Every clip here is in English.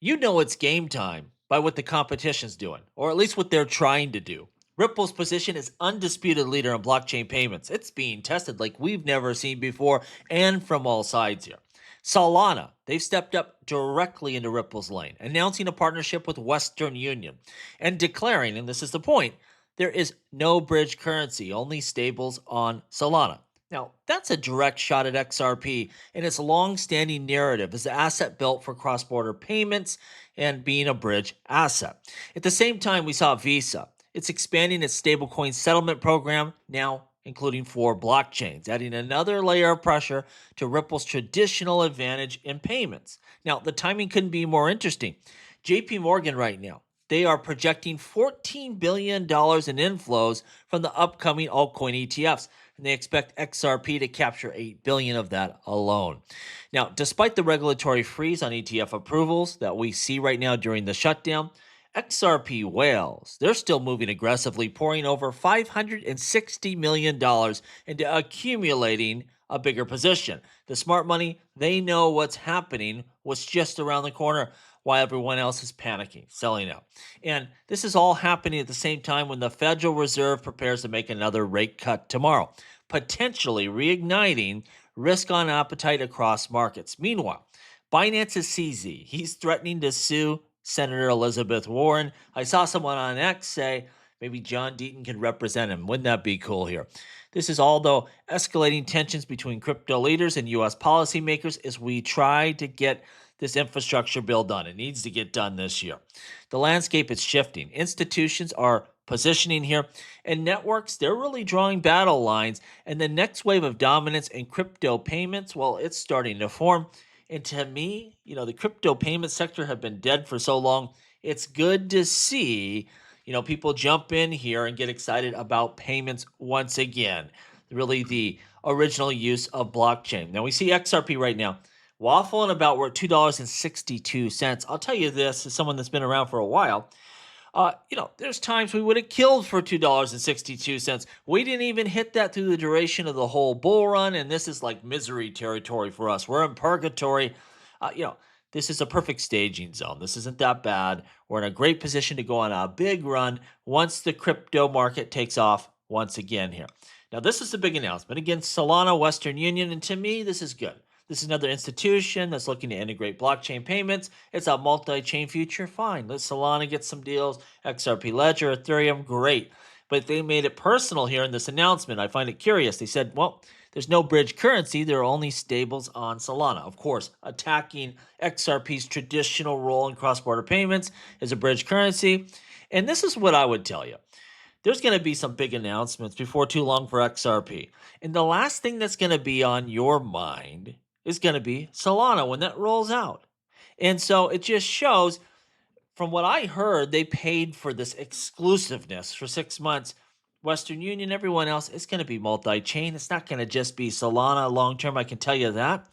You know it's game time by what the competition's doing, or at least what they're trying to do. Ripple's position is undisputed leader in blockchain payments. It's being tested like we've never seen before and from all sides here. Solana, they've stepped up directly into Ripple's lane, announcing a partnership with Western Union and declaring, and this is the point, there is no bridge currency, only stables on Solana. Now, that's a direct shot at XRP and its long standing narrative as an asset built for cross border payments and being a bridge asset. At the same time, we saw Visa. It's expanding its stablecoin settlement program, now including 4 blockchains, adding another layer of pressure to Ripple's traditional advantage in payments. Now, the timing couldn't be more interesting. JP Morgan right now, they are projecting $14 billion in inflows from the upcoming altcoin ETFs, and they expect XRP to capture $8 billion of that alone. Now, despite the regulatory freeze on ETF approvals that we see right now during the shutdown, XRP whales, they're still moving aggressively, pouring over $560 million into accumulating a bigger position. The smart money, they know what's happening, what's just around the corner, while everyone else is panicking, selling out. And this is all happening at the same time when the Federal Reserve prepares to make another rate cut tomorrow, potentially reigniting risk on appetite across markets. Meanwhile, Binance's CZ, he's threatening to sue Senator Elizabeth Warren. I saw someone on X say maybe John Deaton can represent him. Wouldn't that be cool here? This is all, though, escalating tensions between crypto leaders and U.S. policymakers as we try to get this infrastructure bill done. It needs to get done this year. The landscape is shifting. Institutions are positioning here, and networks, they're really drawing battle lines. And the next wave of dominance in crypto payments, well, it's starting to form. And to me, the crypto payment sector have been dead for so long. It's good to see, people jump in here and get excited about payments once again. Really the original use of blockchain. Now we see XRP right now waffling about we're at $2.62. I'll tell you this as someone that's been around for a while. There's times we would have killed for $2.62. We didn't even hit that through the duration of the whole bull run, and this is like misery territory for us. We're in purgatory. This is a perfect staging zone. This isn't that bad. We're in a great position to go on a big run once the crypto market takes off once again here. Now, this is a big announcement against Solana, Western Union, and to me, this is good. This is another institution that's looking to integrate blockchain payments. It's a multi-chain future. Fine. Let Solana get some deals. XRP Ledger, Ethereum, great. But they made it personal here in this announcement. I find it curious. They said, well, there's no bridge currency. There are only stables on Solana. Of course, attacking XRP's traditional role in cross-border payments as a bridge currency. And this is what I would tell you. There's going to be some big announcements before too long for XRP. And the last thing that's going to be on your mind is going to be Solana when that rolls out. And so it just shows, from what I heard, they paid for this exclusiveness for 6 months. Western Union, everyone else, it's going to be multi-chain. It's not going to just be Solana long term, I can tell you that.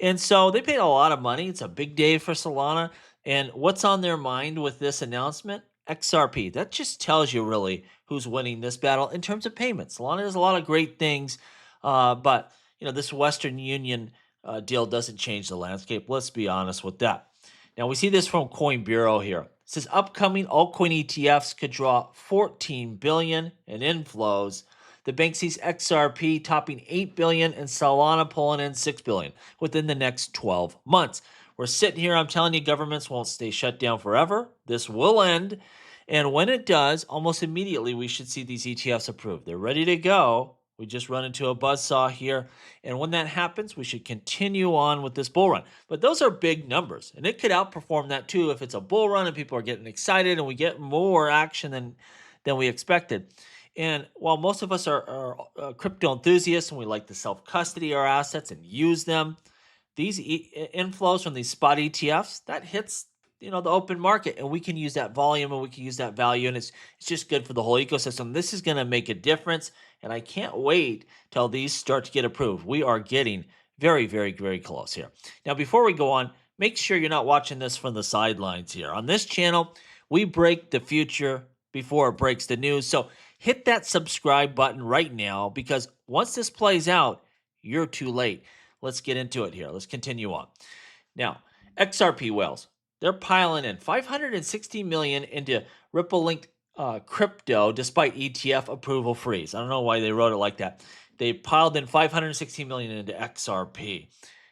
And so they paid a lot of money. It's a big day for Solana. And what's on their mind with this announcement? XRP. That just tells you really who's winning this battle in terms of payments. Solana does a lot of great things, but this Western Union deal doesn't change the landscape. Let's be honest with that. Now we see this from Coin Bureau here. It says upcoming altcoin ETFs could draw 14 billion in inflows. The bank sees XRP topping 8 billion and Solana pulling in 6 billion within the next 12 months. We're sitting here, I'm telling you, governments won't stay shut down forever. This will end. And when it does, almost immediately we should see these ETFs approved. They're ready to go. We just run into a buzzsaw here. And when that happens, we should continue on with this bull run. But those are big numbers. And it could outperform that too if it's a bull run and people are getting excited and we get more action than we expected. And while most of us are crypto enthusiasts and we like to self-custody our assets and use them, these inflows from these spot ETFs, that hits the open market, and we can use that volume and we can use that value, and it's just good for the whole ecosystem. This is going to make a difference, and I can't wait till these start to get approved. We are getting very, very, very close here. Now, before we go on, make sure you're not watching this from the sidelines here. On this channel, we break the future before it breaks the news. So hit that subscribe button right now, because once this plays out, you're too late. Let's get into it here. Let's continue on. Now, XRP whales. They're piling in 560 million into Ripple linked crypto despite ETF approval freeze. I don't know why they wrote it like that. They piled in 516 million into XRP.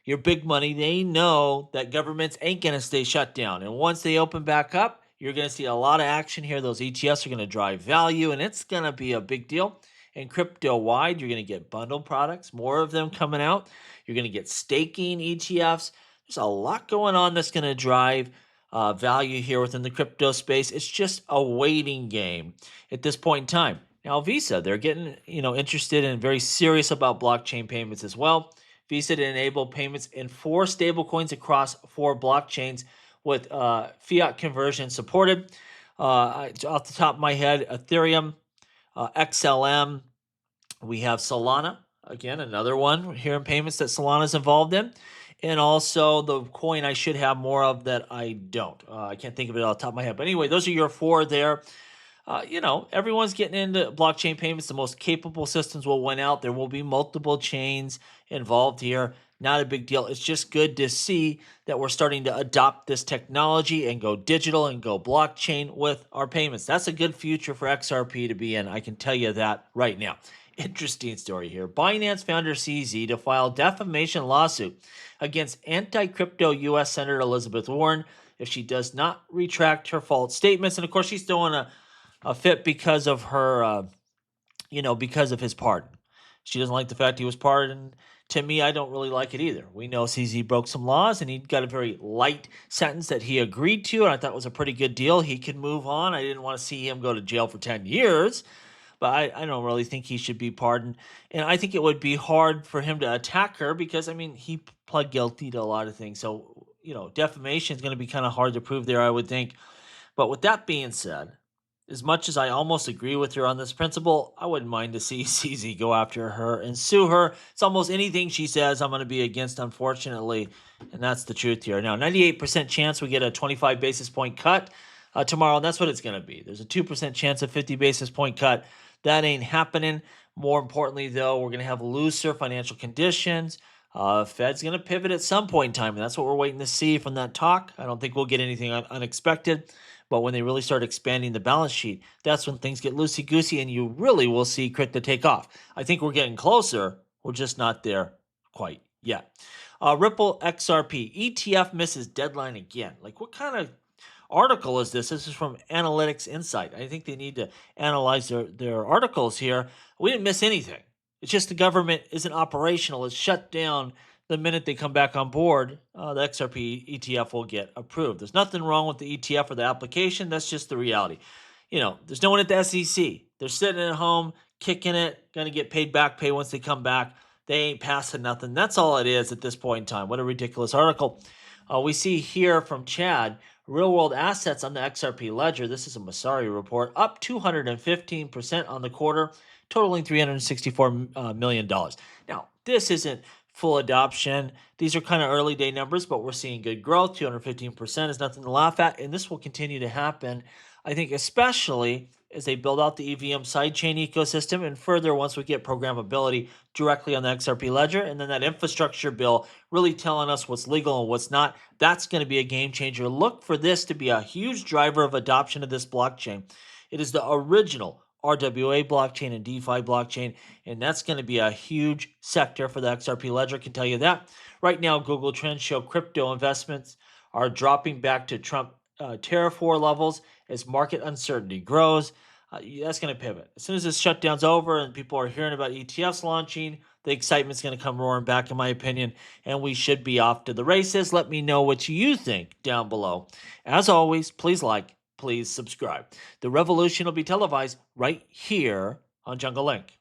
Your big money, they know that governments ain't going to stay shut down. And once they open back up, you're going to see a lot of action here. Those ETFs are going to drive value, and it's going to be a big deal. And crypto wide, you're going to get bundled products, more of them coming out. You're going to get staking ETFs. There's a lot going on that's going to drive value here within the crypto space. It's just a waiting game at this point in time. Now, Visa, they're getting interested and very serious about blockchain payments as well. Visa to enable payments in 4 stablecoins across 4 blockchains with fiat conversion supported. Off the top of my head, Ethereum, XLM, we have Solana, again, another one here in payments that Solana's involved in. And also the coin I should have more of that I don't. I can't think of it off the top of my head. But anyway, those are your 4 there. Everyone's getting into blockchain payments. The most capable systems will win out. There will be multiple chains involved here. Not a big deal. It's just good to see that we're starting to adopt this technology and go digital and go blockchain with our payments. That's a good future for XRP to be in. I can tell you that right now. Interesting story here. Binance founder CZ to file defamation lawsuit against anti-crypto U.S. Senator Elizabeth Warren if she does not retract her false statements. And of course, she's throwing a fit because of her, because of his pardon. She doesn't like the fact he was pardoned. To me, I don't really like it either. We know CZ broke some laws, and he got a very light sentence that he agreed to, and I thought was a pretty good deal. He could move on. I didn't want to see him go to jail for 10 years, but I don't really think he should be pardoned. And I think it would be hard for him to attack her because, he pled guilty to a lot of things. So, defamation is going to be kind of hard to prove there, I would think. But with that being said, as much as I almost agree with her on this principle, I wouldn't mind to see CZ go after her and sue her. It's almost anything she says I'm going to be against, unfortunately, and that's the truth here. Now, 98% chance we get a 25 basis point cut tomorrow, and that's what it's going to be. There's a 2% chance of 50 basis point cut. That ain't happening. More importantly, though, we're going to have looser financial conditions. Fed's going to pivot at some point in time, and that's what we're waiting to see from that talk. I don't think we'll get anything unexpected. But when they really start expanding the balance sheet, that's when things get loosey-goosey and you really will see crypto take off. I think we're getting closer. We're just not there quite yet. Ripple XRP. ETF misses deadline again. Like, what kind of article is this? This is from Analytics Insight. I think they need to analyze their articles here. We didn't miss anything. It's just the government isn't operational. It's shut down. The minute they come back on board, the XRP ETF will get approved. There's nothing wrong with the ETF or the application. That's just the reality. There's no one at the SEC. They're sitting at home, kicking it, going to get paid back pay once they come back. They ain't passing nothing. That's all it is at this point in time. What a ridiculous article. We see here from Chad, real-world assets on the XRP ledger. This is a Messari report, up 215% on the quarter, totaling $364 million. Now, this isn't full adoption. These are kind of early day numbers, but we're seeing good growth. 215% is nothing to laugh at, and this will continue to happen, I think, especially as they build out the EVM sidechain ecosystem and further once we get programmability directly on the XRP ledger, and then that infrastructure bill really telling us what's legal and what's not. That's going to be a game changer. Look for this to be a huge driver of adoption of this blockchain. It is the original RWA blockchain and DeFi blockchain, and that's going to be a huge sector for the XRP ledger, I can tell you that. Right now, Google Trends show crypto investments are dropping back to Trump tariff war levels as market uncertainty grows. That's going to pivot. As soon as this shutdown's over and people are hearing about ETFs launching, the excitement's going to come roaring back, in my opinion, and we should be off to the races. Let me know what you think down below. As always, please like, please subscribe. The revolution will be televised right here on Jungle Link.